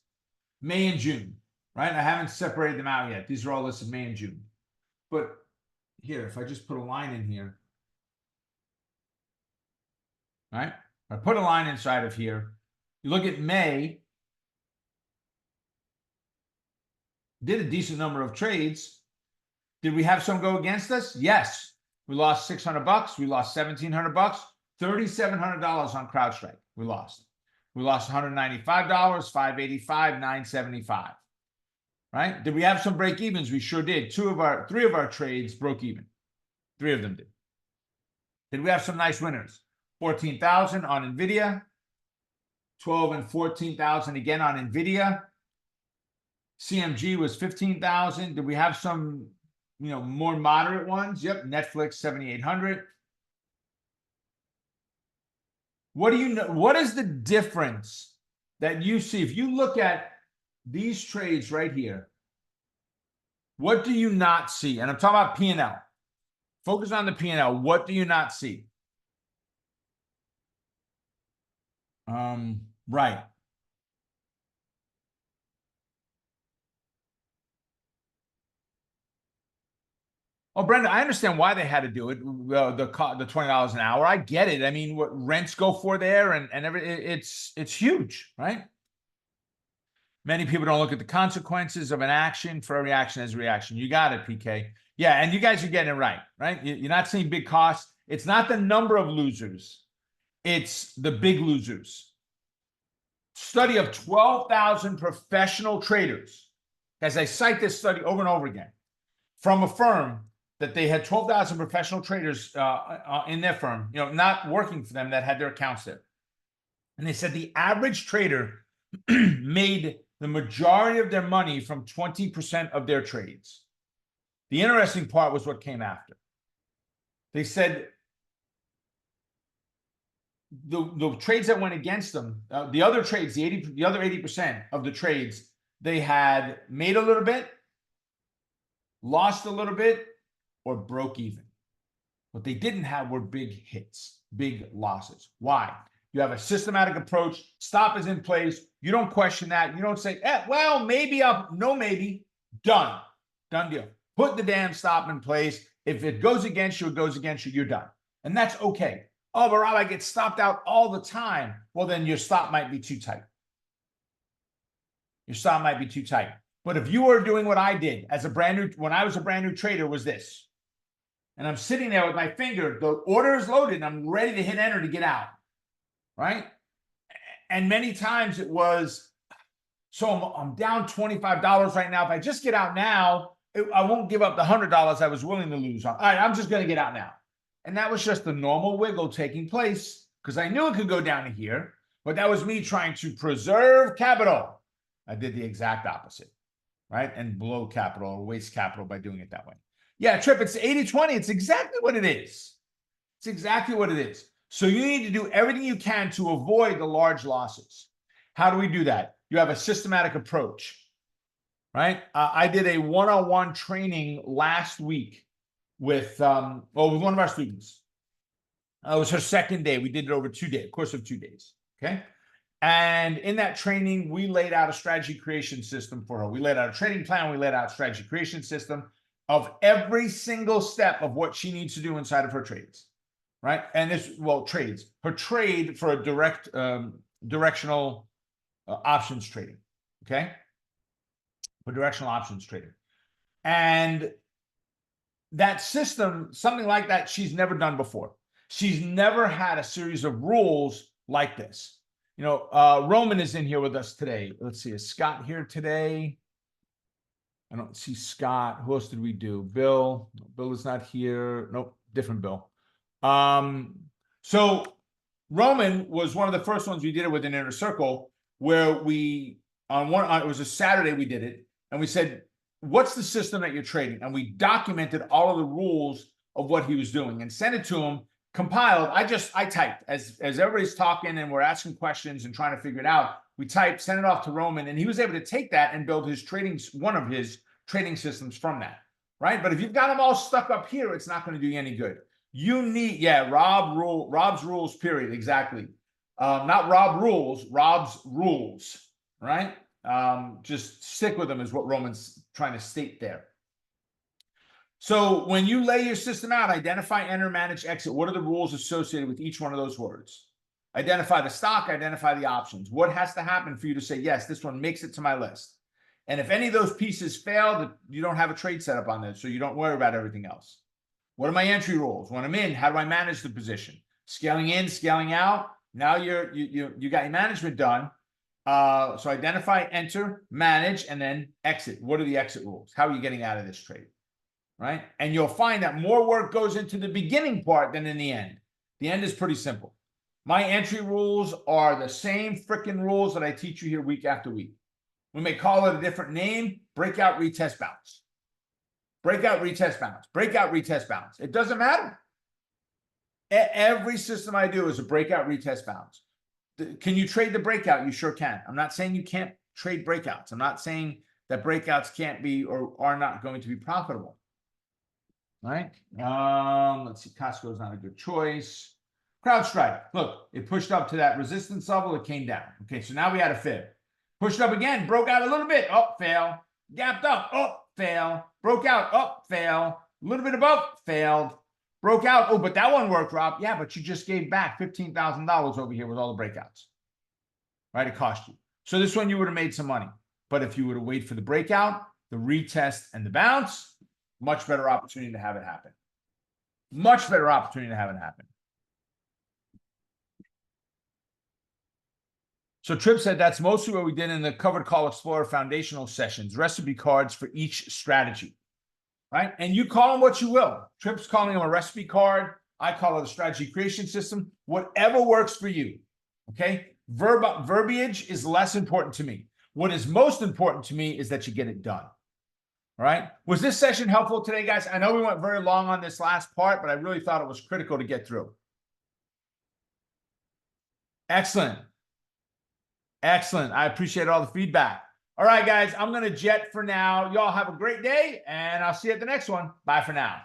May and June, right? I haven't separated them out yet. These are all listed May and June. But here, if I just put a line in here, right? I put a line inside of here. You look at May, did a decent number of trades. Did we have some go against us? Yes. We lost $600. We lost $1,700. $3,700 on CrowdStrike. We lost. We lost $195, $585, $975. Right? Did we have some break evens? We sure did. Three of our trades broke even. 3 of them did. Did we have some nice winners? 14,000 on NVIDIA, 12 and 14,000 again on NVIDIA. CMG was 15,000. Did we have some, more moderate ones? Yep, Netflix 7,800. What do you know? What is the difference that you see if you look at these trades right here? What do you not see? And I'm talking about P&L. Focus on the P&L. What do you not see? Right. Oh, Brenda, I understand why they had to do it. The $20 an hour, I get it. I mean, what rents go for there, and it's huge, right? Many people don't look at the consequences of an action. For every action as a reaction. You got it, PK. Yeah, and you guys are getting it right? You're not seeing big costs. It's not the number of losers; it's the big losers. Study of 12,000 professional traders. As I cite this study over and over again, from a firm that they had 12,000 professional traders in their firm, not working for them, that had their accounts there. And they said the average trader made the majority of their money from 20% of their trades. The interesting part was what came after. They said the trades that went against them, the other trades, the other 80% of the trades, they had made a little bit, lost a little bit, or broke even. What they didn't have were big hits, big losses. Why? You have a systematic approach. Stop is in place. You don't question that. You don't say, well, maybe no, maybe. Done deal. Put the damn stop in place. If it goes against you, it goes against you. You're done. And that's okay. Oh, but Rob, I get stopped out all the time. Well, then your stop might be too tight. Your stop might be too tight. But if you were doing what I did when I was a brand new trader, was this. And I'm sitting there with my finger, the order is loaded, and I'm ready to hit enter to get out, right? And many times it was, so I'm down $25 right now. If I just get out now, I won't give up the $100 I was willing to lose on. All right, I'm just going to get out now. And that was just the normal wiggle taking place because I knew it could go down to here, but that was me trying to preserve capital. I did the exact opposite, right? And blow capital or waste capital by doing it that way. Yeah, Trip, it's 80-20. It's exactly what it is. It's exactly what it is. So you need to do everything you can to avoid the large losses. How do we do that? You have a systematic approach, right? I did a one-on-one training last week with one of our students. It was her second day. We did it over 2 days, course of 2 days, okay? And in that training, we laid out a strategy creation system for her. We laid out a trading plan. We laid out a strategy creation system of every single step of what she needs to do inside of her trades, right? And this, well, trades. Her trade for a direct directional options trading, okay? For directional options trading. And that system, something like that, she's never done before. She's never had a series of rules like this. You know, Roman is in here with us today. Let's see, is Scott here today? I don't see Scott. Who else did we do? Bill. Bill is not here. Nope, different Bill. So Roman was one of the first ones we did it with an inner circle, where we it was a Saturday we did it, and we said, what's the system that you're trading? And we documented all of the rules of what he was doing and sent it to him, compiled. I typed as everybody's talking and we're asking questions and trying to figure it out. We typed, sent it off to Roman, and he was able to take that and build one of his trading systems from that, right? But if you've got them all stuck up here, it's not going to do you any good. You need, Rob's rules, period, exactly. Not Rob rules, Rob's rules, right? Just stick with them is what Roman's trying to state there. So when you lay your system out, identify, enter, manage, exit. What are the rules associated with each one of those words? Identify the stock, identify the options. What has to happen for you to say, yes, this one makes it to my list? And if any of those pieces fail, you don't have a trade set up on this, so you don't worry about everything else. What are my entry rules? When I'm in, how do I manage the position? Scaling in, scaling out. Now you got your management done. So identify, enter, manage, and then exit. What are the exit rules? How are you getting out of this trade? Right? And you'll find that more work goes into the beginning part than in the end. The end is pretty simple. My entry rules are the same freaking rules that I teach you here week after week. We may call it a different name: breakout, retest, bounce. Breakout, retest, bounce. Breakout, retest, bounce. It doesn't matter. Every system I do is a breakout, retest, bounce. Can you trade the breakout? You sure can. I'm not saying you can't trade breakouts. I'm not saying that breakouts can't be or are not going to be profitable. All right. Let's see. Costco is not a good choice. CrowdStrike. Look, it pushed up to that resistance level. It came down. Okay, so now we had a fib. Pushed up again. Broke out a little bit. Up, fail. Gapped up. Up, fail. Broke out. Up, fail. A little bit above. Failed. Broke out. Oh, but that one worked, Rob. Yeah, but you just gave back $15,000 over here with all the breakouts. Right? It cost you. So this one you would have made some money. But if you would have waited for the breakout, the retest, and the bounce, much better opportunity to have it happen. Much better opportunity to have it happen. So Tripp said that's mostly what we did in the Covered Call Explorer foundational sessions, recipe cards for each strategy. Right? And you call them what you will. Tripp's calling them a recipe card. I call it a strategy creation system. Whatever works for you. Okay? Verbiage is less important to me. What is most important to me is that you get it done. All right? Was this session helpful today, guys? I know we went very long on this last part, but I really thought it was critical to get through. Excellent. Excellent. I appreciate all the feedback. All right, guys, I'm going to jet for now. Y'all have a great day, and I'll see you at the next one. Bye for now.